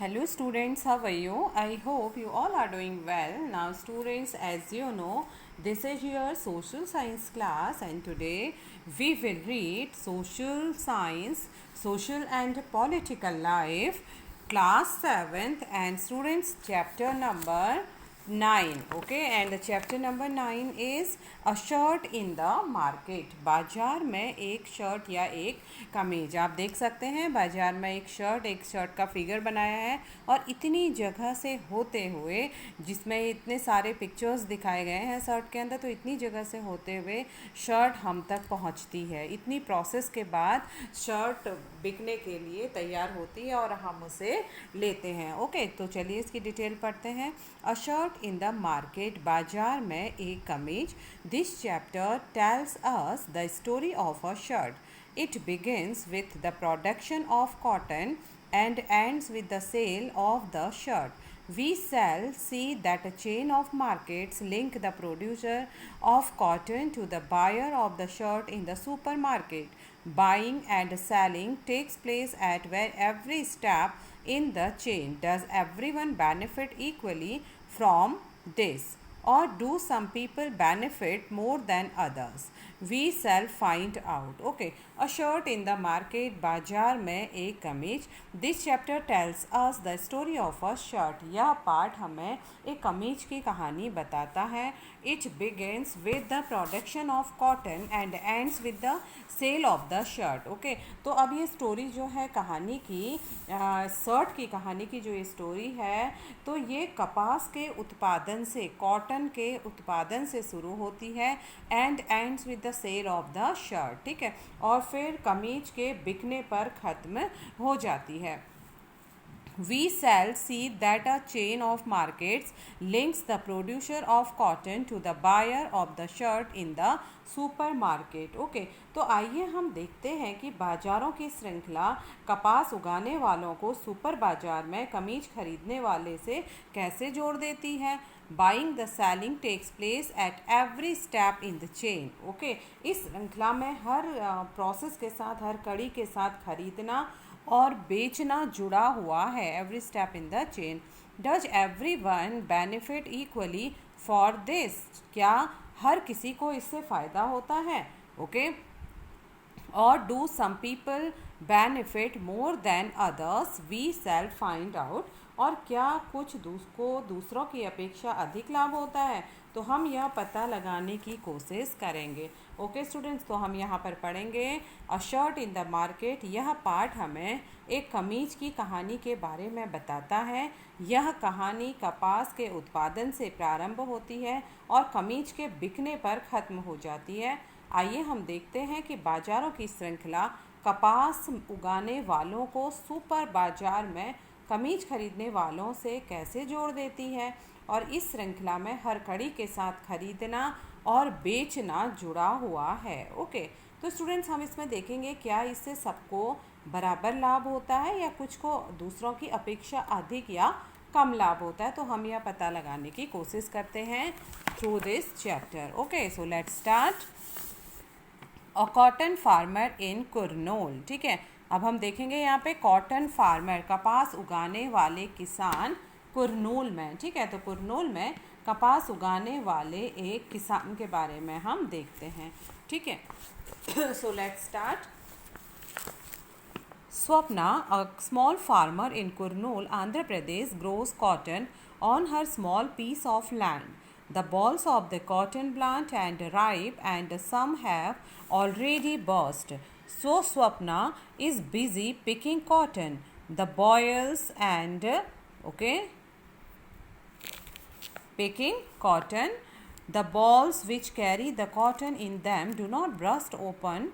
Hello students, how are you? I hope you all are doing well. Now students, as you know, this is your social science class and today we will read social science, social and political life, class 7th and students chapter number 9. Okay, and the chapter number 9 is a shirt in the market. बाजार में एक shirt या एक कमीज आप देख सकते हैं। बाजार में एक शर्ट का फिगर बनाया है और इतनी जगह से होते हुए, जिसमें इतने सारे पिक्चर्स दिखाए गए हैं शर्ट के अंदर, तो इतनी जगह से होते हुए शर्ट हम तक पहुंचती है। इतनी प्रोसेस के बाद शर्ट बिकने के लिए तैयार होती है और हम उसे लेते हैं। ओके, तो चलिए इसकी डिटेल पढ़ते हैं। अ शर्ट इन द मार्केट, बाजार में एक कमीज। This chapter tells us the story of a shirt. It begins with the production of cotton and ends with the sale of the shirt. We shall see that a chain of markets link the producer of cotton to the buyer of the shirt in the supermarket. Buying and selling takes place at where every step in the chain. Does everyone benefit equally from this? Or do some people benefit more than others? We shall find out. Okay, a shirt in the market, बाजार में एक कमीज. This chapter tells us the story of a shirt. यह पाठ हमें एक कमीज की कहानी बताता है. It begins with the production of cotton and ends with the sale of the shirt. Okay, तो अब ये स्टोरी जो है कहानी की, शर्ट की कहानी की जो ये स्टोरी है, तो ये कपास के उत्पादन से, कॉटन के उत्पादन से शुरू होती है and ends with the sale of the shirt. ठीक है, और फिर कमीज के बिकने पर ख़त्म हो जाती है. We shall see that a chain of markets links the producer of cotton to the buyer of the shirt in the supermarket. Okay, तो आइए हम देखते हैं कि बाज़ारों की श्रृंखला कपास उगाने वालों को सुपर बाज़ार में कमीज खरीदने वाले से कैसे जोड़ देती है. Buying the selling takes place at every step in the chain. Okay, इस श्रृंखला में हर प्रोसेस के साथ, हर कड़ी के साथ खरीदना और बेचना जुड़ा हुआ है. Every step in the chain. Does every one benefit equally for this? क्या हर किसी को इससे फ़ायदा होता है? ओके, और do some people benefit more than others? We shall find out. और क्या कुछ दूसरों की अपेक्षा अधिक लाभ होता है? तो हम यह पता लगाने की कोशिश करेंगे. ओके स्टूडेंट्स, तो हम यहाँ पर पढ़ेंगे अ शर्ट इन द मार्केट. यह पाठ हमें एक कमीज की कहानी के बारे में बताता है. यह कहानी कपास के उत्पादन से प्रारंभ होती है और कमीज के बिकने पर ख़त्म हो जाती है. आइए हम देखते हैं कि बाज़ारों की श्रृंखला कपास उगाने वालों को सुपर बाज़ार में कमीज खरीदने वालों से कैसे जोड़ देती है, और इस श्रृंखला में हर कड़ी के साथ खरीदना और बेचना जुड़ा हुआ है. ओके, तो स्टूडेंट्स हम इसमें देखेंगे क्या इससे सबको बराबर लाभ होता है या कुछ को दूसरों की अपेक्षा अधिक या कम लाभ होता है. तो हम यह पता लगाने की कोशिश करते हैं through this chapter. Okay, so let's start. A cotton farmer in Kurnool. ठीक है, अब हम देखेंगे यहाँ पे कॉटन फार्मर, कपास उगाने वाले किसान कुरनूल में. ठीक है, तो कुरनूल में कपास उगाने वाले एक किसान के बारे में हम देखते हैं. ठीक है, so let's start. Swapna, a small farmer in Kurnool, Andhra Pradesh, grows cotton on her small piece of land. The balls of the cotton plant and ripe and some have already burst. So Swapna is busy picking cotton. The boils and picking cotton. The balls which carry the cotton in them do not burst open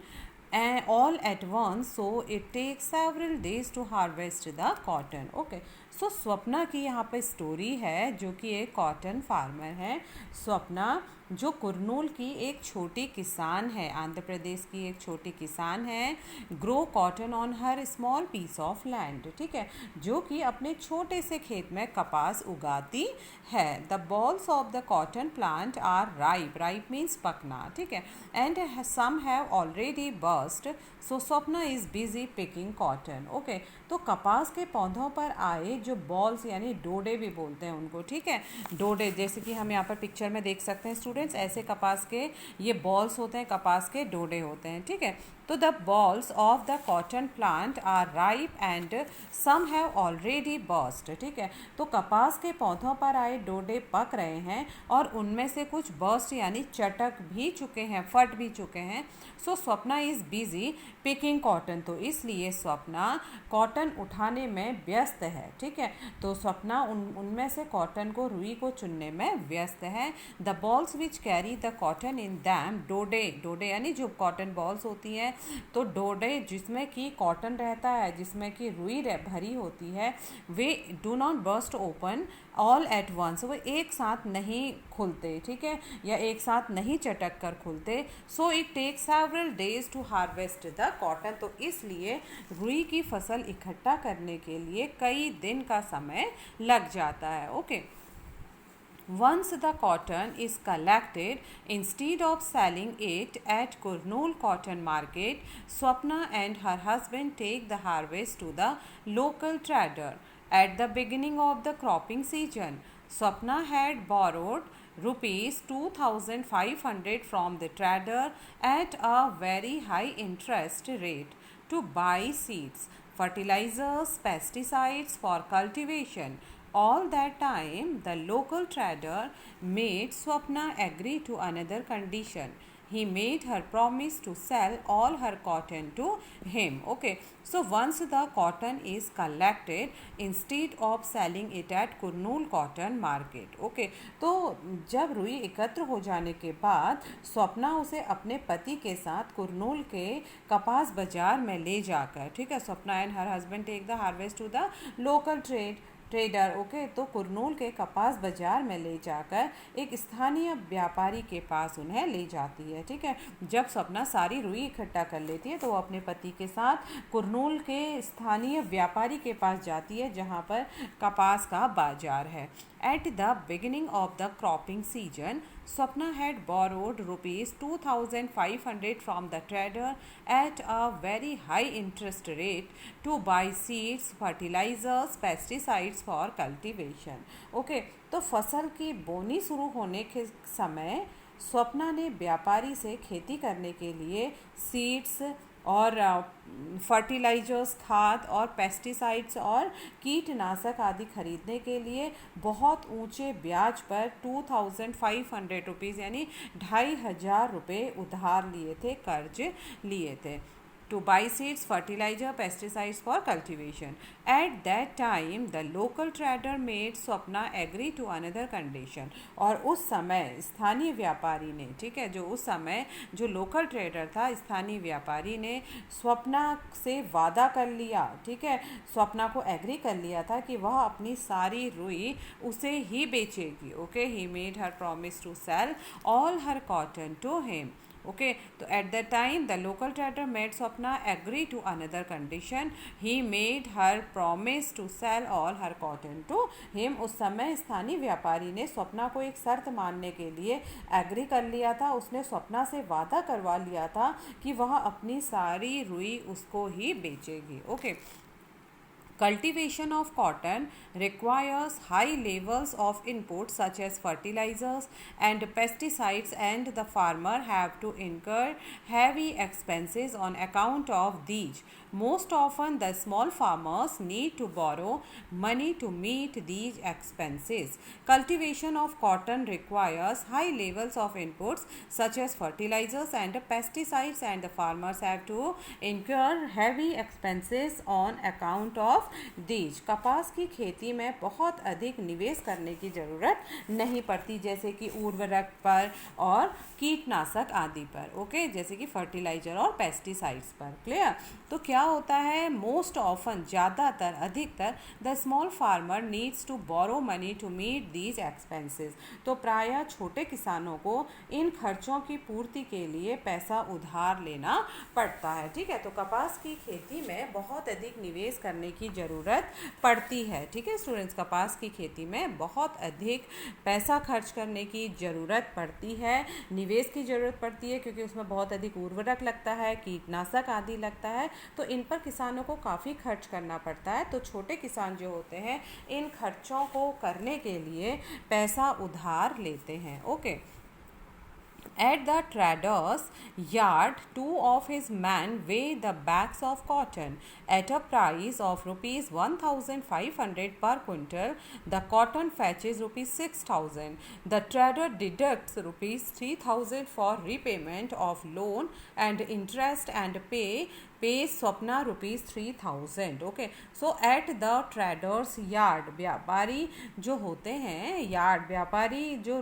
and all at once, so it takes several days to harvest the cotton. Okay, सो स्वप्ना की यहाँ पे story है, जो कि एक cotton farmer है. स्वप्ना जो कुरनूल की एक छोटी किसान है, आंध्र प्रदेश की एक छोटी किसान है, grow cotton on her small piece of land, ठीक है, जो कि अपने छोटे से खेत में कपास उगाती है। The bolls of the cotton plant are ripe, ripe means पकना, ठीक है, and some have already burst, so Swapna is busy picking cotton. Okay, तो कपास के पौधों पर आए जो बॉल्स यानी डोडे भी बोलते हैं उनको, ठीक है, डोडे, जैसे कि हम यहाँ पर पिक्चर में देख सकते हैं स्टूडेंट्स, ऐसे कपास के ये बॉल्स होते हैं, कपास के डोडे होते हैं, ठीक है। तो the bolls of the cotton plant are ripe and some have already burst, ठीक है, तो कपास के पौधों पर आए डोडे पक रहे हैं और उनमें से कुछ बर्स्ट यानी चटक भी चुके हैं, फट भी चुके हैं। So Swapna is busy picking cotton, तो इसलिए स्वप्ना कॉटन उठाने में व्यस्त है, ठीक है, तो स्वप्ना उनमें से कॉटन को, रुई को चुनने में व्यस्त है। The bolls which carry the cotton in them, डोडे, डोडे यानी जो कॉटन बॉल्स होती हैं, तो डोडे जिसमें कि कॉटन रहता है, जिसमें कि रुई भरी होती है, they do not burst open all at once, वो एक साथ नहीं खुलते, ठीक है, या एक साथ नहीं चटक कर खुलते। So it takes several days to harvest the cotton, तो इसलिए रुई की फसल इकट्ठा करने के लिए कई दिन का समय लग जाता है। Okay, once the cotton is collected, instead of selling it at Kurnool Cotton Market, Swapna and her husband take the harvest to the local trader. At the beginning of the cropping season, Swapna had borrowed rupees 2500 from the trader at a very high interest rate to buy seeds, fertilizers, pesticides for cultivation. All that time, the local trader made Swapna agree to another condition. He made her promise to sell all her cotton to him. Okay, so once the cotton is collected, instead of selling it at Kurnool Cotton Market. Okay, तो जब रुई एकत्र हो जाने के बाद स्वप्ना उसे अपने पति के साथ कुरनूल के कपास बाजार में ले जाकर, ठीक है, Swapna and her husband take the harvest to the local trader. Okay, तो कुरनूल के कपास बाजार में ले जाकर एक स्थानीय व्यापारी के पास उन्हें ले जाती है, ठीक है। जब स्वप्ना सारी रुई इकट्ठा कर लेती है तो वो अपने पति के साथ कुरनूल के स्थानीय व्यापारी के पास जाती है जहाँ पर कपास का बाजार है। At the beginning of the cropping season, Swapna had borrowed rupees 2500 from the trader at a very high interest rate to buy seeds, fertilizers, pesticides for cultivation. Okay, तो फसल की बोनी शुरू होने के समय स्वप्ना ने व्यापारी से खेती करने के लिए सीड्स और फर्टिलाइजर्स, खाद और पेस्टिसाइड्स और कीटनाशक आदि खरीदने के लिए बहुत ऊंचे ब्याज पर 2500 रुपीज़ यानी 2500 रुपये उधार लिए थे, कर्ज लिए थे, to buy seeds, fertilizer, pesticides for cultivation. At that time, the local trader made Swapna agree to another condition. और उस समय स्थानीय व्यापारी ने, ठीक है, जो उस समय जो लोकल ट्रेडर था, स्थानीय व्यापारी ने स्वप्ना से वादा कर लिया, ठीक है, स्वप्ना को एग्री कर लिया था कि वह अपनी सारी रुई उसे ही बेचेगी। Okay, he made her promise to sell all her cotton to him. Okay, so at that time the local trader made Swapna agree to another condition. He made her promise to sell all her cotton to him. उस समय स्थानीय व्यापारी ने स्वप्ना को एक शर्त मानने के लिए एग्री कर लिया था, उसने स्वप्ना से वादा करवा लिया था कि वह अपनी सारी रुई उसको ही बेचेगी। Okay, Cultivation of cotton requires high levels of inputs such as fertilizers and pesticides, and the farmer have to incur heavy expenses on account of these. Most often, the small farmers need to borrow money to meet these expenses. Cultivation of cotton requires high levels of inputs such as fertilizers and pesticides, and the farmers have to incur heavy expenses on account of of these. कपास की खेती में बहुत अधिक निवेश करने की ज़रूरत नहीं पड़ती, जैसे कि उर्वरक पर और कीटनाशक आदि पर, ओके, जैसे कि फर्टिलाइजर और पेस्टिसाइड्स पर। क्लियर? तो क्या होता है, मोस्ट ऑफन, ज़्यादातर, अधिकतर, the small farmer needs to borrow money to meet these expenses. तो प्रायः छोटे किसानों को इन खर्चों की पूर्ति के लिए पैसा उधार लेना पड़ता है। ठीक है, तो कपास की खेती में बहुत अधिक निवेश करने की ज़रूरत पड़ती है। ठीक है स्टूडेंट्स, कपास की खेती में बहुत अधिक पैसा खर्च करने की ज़रूरत पड़ती है, निवेश की ज़रूरत पड़ती है, क्योंकि उसमें बहुत अधिक उर्वरक लगता है, कीटनाशक आदि लगता है, तो इन पर किसानों को काफ़ी खर्च करना पड़ता है। तो छोटे किसान जो होते हैं इन खर्चों को करने के लिए पैसा उधार लेते हैं। Okay. At the trader's yard, two of his men weigh the bags of cotton at a price of rupees 1,500 per quintal. The cotton fetches rupees 6,000. The trader deducts rupees 3,000 for repayment of loan and interest and pays Swapna rupees 3,000. Okay, so at the traders yard, व्यापारी जो होते हैं, yard व्यापारी जो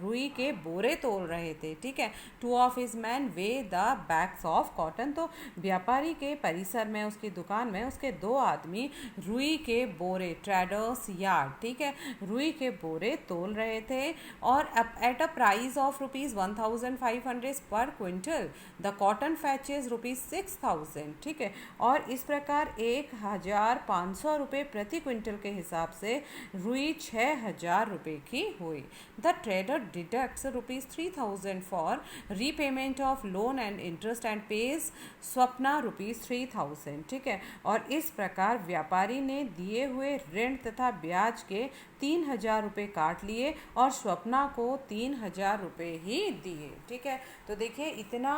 रुई के बोरे तोल रहे थे, ठीक है, two of his man way the bags of cotton. तो व्यापारी के परिसर में, उसकी दुकान में, उसके दो आदमी रुई के बोरे, ट्रेडर्स यार्ड, ठीक है, रुई के बोरे तोल रहे थे, और at a price of rupees 1,500 पर quintal. The cotton fetches rupees 6,000। ठीक है, और इस प्रकार 1,500 रुपये प्रति क्विंटल के हिसाब से रुई 6,000 रुपये की हुई। The trader deducts rupees 3,000 for repayment of loan and interest and pays Swapna rupees 3,000। ठीक है, और इस प्रकार व्यापारी ने दिए हुए ऋण तथा ब्याज के 3,000 रुपये काट लिए और स्वप्ना को 3,000 रुपये ही दिए। ठीक है, तो देखिए इतना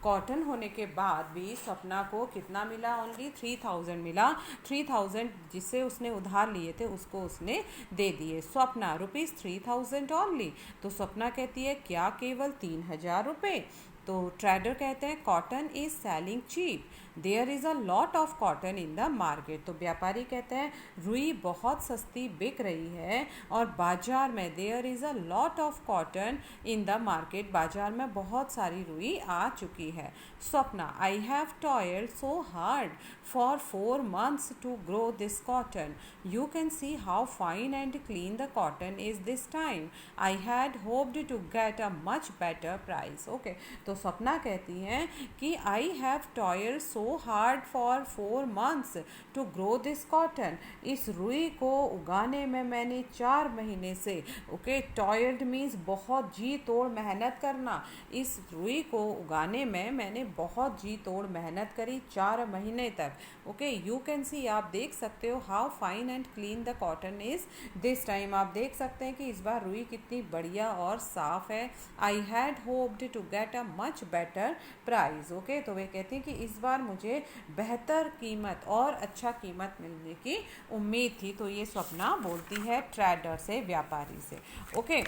कॉटन होने के बाद भी स्वप्ना को कितना मिला, ओनली 3,000 मिला। 3,000 जिससे उसने उधार लिए थे उसको उसने दे दिए। Swapna rupees 3,000 only. तो स्वप्ना कहती है क्या केवल 3,000 रुपये? तो ट्रेडर कहते हैं cotton is selling cheap, there is a lot of cotton in the market. तो व्यापारी कहते हैं रुई बहुत सस्ती बिक रही है और बाजार में, there is a lot of cotton in the market, बाजार में बहुत सारी रुई आ चुकी है। Swapna, I have toiled so hard for 4 months to grow this cotton, you can see how fine and clean the cotton is this time, I had hoped to get a much better price. Okay, तो स्वप्ना कहती हैं कि I have toiled so hard for 4 months to grow this cotton, इस रुई को उगाने में मैंने 4 महीने से, ओके, टॉयल्ड मीन्स बहुत जी तोड़ मेहनत करना, इस रुई को उगाने में मैंने बहुत जी तोड़ मेहनत करी 4 महीने तक। ओके, यू कैन सी, आप देख सकते हो, how fine and clean the cotton is this time, आप देख सकते हैं कि इस बार रुई कितनी बढ़िया और साफ है। I had hoped to get a much better price. Okay, तो वे कहते हैं कि इस बार मुझे बेहतर कीमत और अच्छा कीमत मिलने की उम्मीद थी। तो ये स्वप्ना बोलती है ट्रेडर से, व्यापारी से। Okay,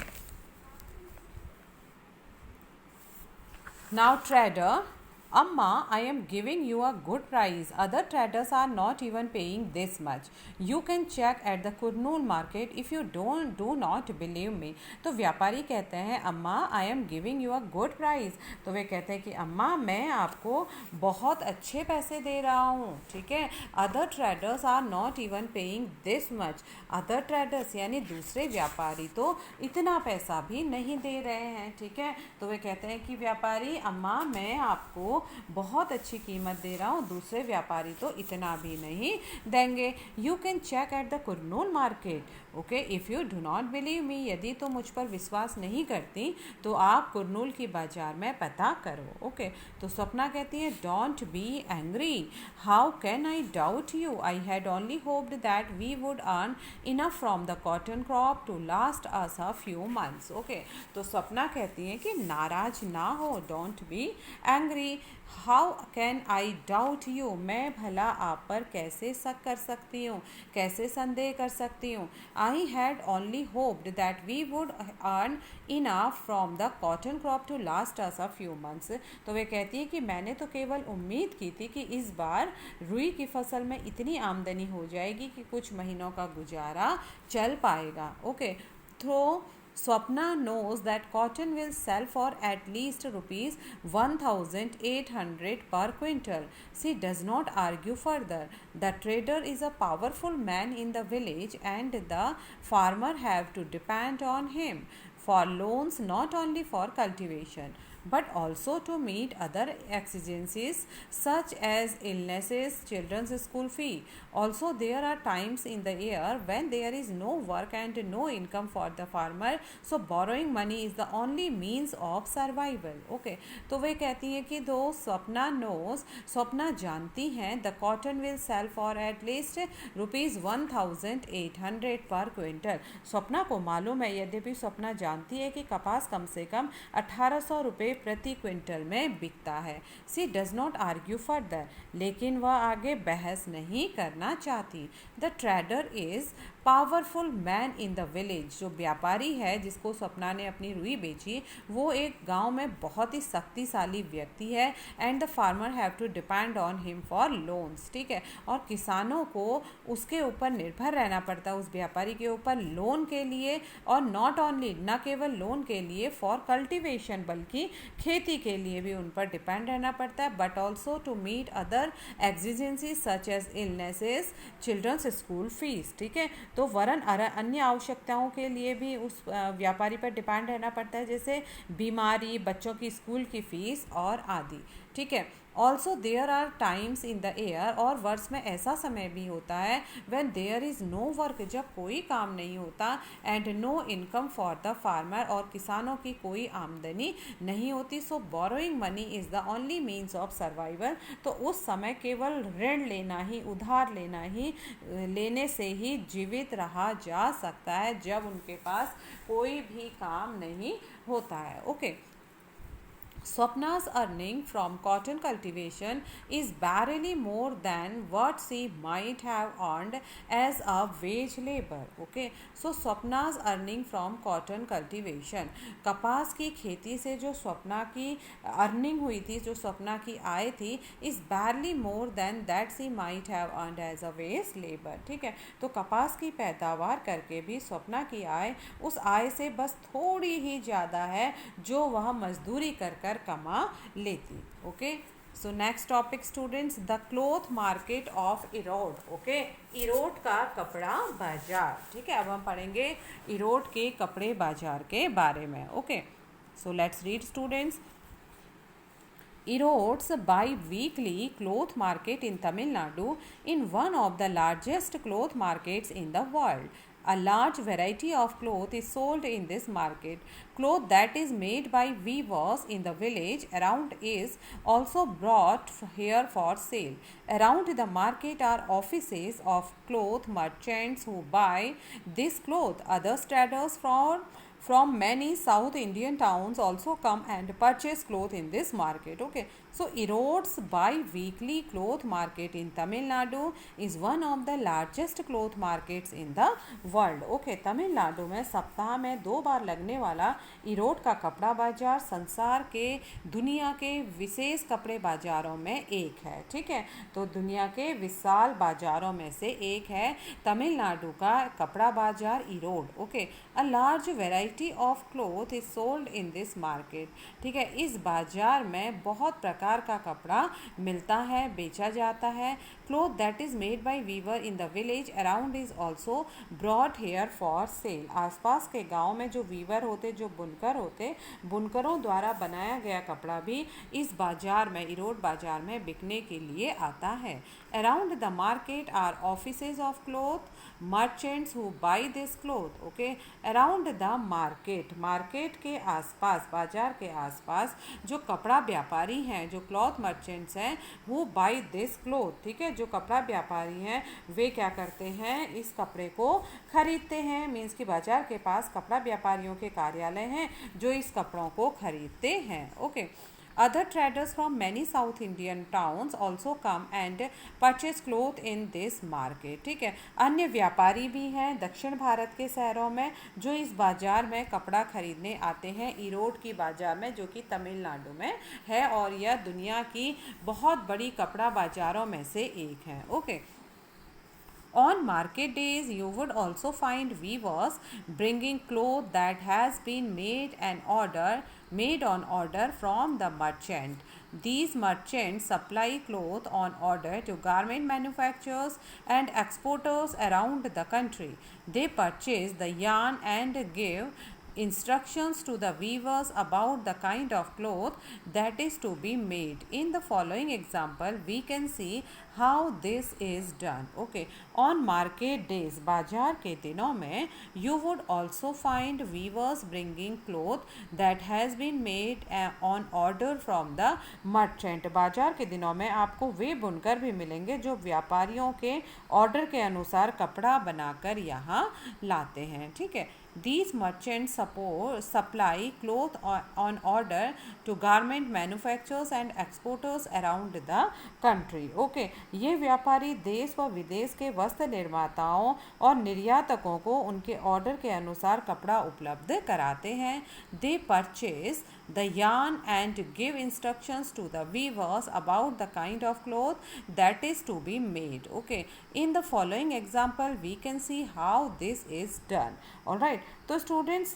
now trader, Amma, I am giving you a good price. Other traders are not even paying this much. You can check at the Kurnool market if you do not believe me. तो व्यापारी कहते हैं अम्मा, I am giving you a good price. तो वे कहते हैं कि अम्मा मैं आपको बहुत अच्छे पैसे दे रहा हूँ। ठीक है, Other traders are not even paying this much. Other traders यानी दूसरे व्यापारी तो इतना पैसा भी नहीं दे रहे हैं। ठीक है, तो वे कहते हैं कि व्यापारी अम्मा मैं आपको बहुत अच्छी कीमत दे रहा हूँ, दूसरे व्यापारी तो इतना भी नहीं देंगे। You can check at the Kurnool market. Okay, if you do not believe me, यदि तो मुझ पर विश्वास नहीं करती तो आप कुरनूल की बाजार में पता करो। ओके, तो स्वप्ना कहती है don't be angry, how can I doubt you, I had only hoped that we would earn enough from the cotton crop to last us a few months. Okay, तो स्वप्ना कहती है कि नाराज ना हो, don't be angry, how can I doubt you, मैं भला आप पर कैसे शक कर सकती हूँ, कैसे संदेह कर सकती हूँ. I had only hoped that we would earn enough from the cotton crop to last us a few months. तो वे कहती है कि मैंने तो केवल उम्मीद की थी कि इस बार रुई की फसल में इतनी आमदनी हो जाएगी कि कुछ महीनों का गुजारा चल पाएगा. Okay, through Swapna knows that cotton will sell for at least rupees 1,800 per quintal. She does not argue further. The trader is a powerful man in the village and the farmer have to depend on him for loans, not only for cultivation but also to meet other exigencies such as illnesses, children's school fee. Also, there are times in the year when there is no work and no income for the farmer, so borrowing money is the only means of survival. Okay, तो वे कहती हैं कि दो Swapna knows, Swapna जानती हैं the cotton will sell for at least rupees 1,800 per quintal. Swapna को मालूम है, यद्यपि स्वप्ना जानती है कि कपास कम से कम 1800 रुपये प्रति क्विंटल में बिकता है. सी डज नॉट आर्ग्यू फर्दर, लेकिन वह आगे बहस नहीं करना चाहती. The trader is powerful man in the village. जो व्यापारी है जिसको स्वप्ना ने अपनी रुई बेची, वो एक गांव में बहुत ही शक्तिशाली व्यक्ति है. And the farmer have to depend on him for loans. ठीक है, और किसानों को उसके ऊपर निर्भर रहना पड़ता है, उस व्यापारी के ऊपर लोन के लिए. और नॉट ओनली, न केवल लोन के लिए फॉर कल्टिवेशन, बल्कि खेती के लिए भी उन पर डिपेंड रहना पड़ता है. But also to meet other exigency such as illnesses, children's school fees. ठीक है, तो वरन अन्य आवश्यकताओं के लिए भी उस व्यापारी पर डिपेंड रहना पड़ता है, जैसे बीमारी, बच्चों की स्कूल की फीस और आदि. ठीक है, also there are times in the year, और वर्ष में ऐसा समय भी होता है when there is no work, जब कोई काम नहीं होता. And no income for the farmer, और किसानों की कोई आमदनी नहीं होती. So borrowing money is the only means of survival. तो उस समय केवल ऋण लेना ही, उधार लेना ही, लेने से ही जीवित रहा जा सकता है जब उनके पास कोई भी काम नहीं होता है. Okay, Swapna's earning from cotton cultivation is barely more than what she might have earned as a wage labor. Okay, so Swapna's earning from cotton cultivation, कपास की खेती से जो स्वप्ना की अर्निंग हुई थी, जो स्वप्ना की आय थी, is barely more than that she might have earned as a wage labor. ठीक है, तो कपास की पैदावार करके भी स्वप्ना की आय उस आय से बस थोड़ी ही ज़्यादा है जो वह मजदूरी कर कर कमा लेती. Okay, so next topic students, the cloth market of Erode. Okay, Erode का कपड़ा बाजार. ठीक है, अब हम पढ़ेंगे इरोड के कपड़े बाजार के बारे में. Okay, so let's read students. Erodes bi-weekly cloth market in Tamil Nadu in one of the largest cloth markets in the world. A large variety of cloth is sold in this market. Cloth that is made by weavers in the village around is also brought here for sale. Around the market are offices of cloth merchants who buy this cloth. Other traders from many South Indian towns also come and purchase cloth in this market. Okay, so Erodes bi-weekly cloth market in Tamil Nadu is one of the largest cloth markets in the world. Okay, Tamil Nadu में सप्ताह में 2 बार लगने वाला इरोड का कपड़ा बाजार संसार के दुनिया के विशेष कपड़े बाजारों में एक है. ठीक है, तो दुनिया के विशाल बाजारों में से एक है तमिलनाडु का कपड़ा बाजार Erode. Okay, a large variety of cloth is sold in this market. ठीक है, इस बाजार में बहुत प्रकार का कपड़ा मिलता है, बेचा जाता है. Cloth that is made by weaver in the village around is also brought here for sale. आसपास के गांव में जो वीवर होते, जो बुनकर होते, बुनकरों द्वारा बनाया गया कपड़ा भी इस बाजार में, इरोड बाजार में बिकने के लिए आता है. Around the market are offices of cloth merchants who buy this cloth. Okay, around the market, market के आसपास, बाजार के आसपास जो कपड़ा व्यापारी हैं, जो क्लॉथ मर्चेंट्स हैं, हु बाई दिस क्लोथ. ठीक है, जो कपड़ा व्यापारी हैं वे क्या करते हैं, इस कपड़े को खरीदते हैं. मीन्स कि बाजार के पास कपड़ा व्यापारियों के कार्यालय हैं जो इस कपड़ों को खरीदते हैं. Okay, Other traders from many South Indian towns also come and purchase cloth in this market. ठीक है, अन्य व्यापारी भी हैं दक्षिण भारत के शहरों में जो इस बाजार में कपड़ा खरीदने आते हैं, ईरोड की बाजार में, जो कि तमिलनाडु में है और यह दुनिया की बहुत बड़ी कपड़ा बाजारों में से एक है. Okay. On market days, you would also find weavers bringing cloth that has been made on order from the merchant. These merchants supply cloth on order to garment manufacturers and exporters around the country. They purchase the yarn and give instructions to the weavers about the kind of cloth that is to be made. In the following example, we can see how this is done. Okay. On market days, बाजार के दिनों में, you would also find weavers bringing cloth that has been made on order from the merchant. बाजार के दिनों में आपको वे बुनकर भी मिलेंगे जो व्यापारियों के ऑर्डर के अनुसार कपड़ा बनाकर यहाँ लाते हैं. ठीक है. These merchants supply cloth on order to garment manufacturers and exporters around the country. Okay. ये व्यापारी देश व विदेश के वस्त्र निर्माताओं और निर्यातकों को उनके ऑर्डर के अनुसार कपड़ा उपलब्ध कराते हैं. They purchase the yarn and give instructions to the weavers about the kind of cloth that is to be made. Okay. In the following example, we can see how this is done. Alright. तो students,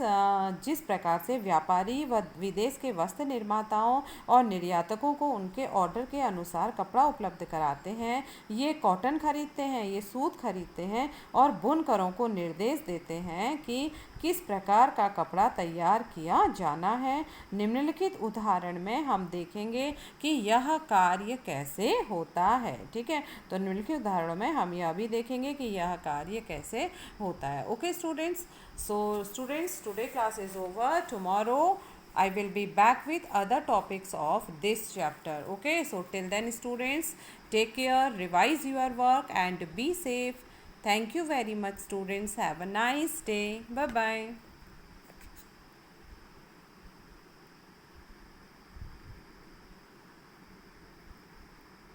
जिस प्रकार से व्यापारी व विदेश के वस्त्र निर्माताओं और निर्यातकों को उनके ऑर्डर के अनुसार कपड़ा उपलब्ध कराते हैं, ये कॉटन खरीदते हैं, ये सूत खरीदते हैं और बुनकरों को निर्देश देते हैं कि किस प्रकार का कपड़ा तैयार किया जाना है. निम्नलिखित उदाहरण में हम देखेंगे कि यह कार्य कैसे होता है. ठीक है, तो निम्नलिखित उदाहरणों में हम यह भी देखेंगे कि यह कार्य कैसे होता है. Okay students, so students, today class is over. Tomorrow I will be back with other topics of this chapter. Okay, so till then students, take care, revise your work and be safe. Thank you very much students. Have a nice day. Bye bye.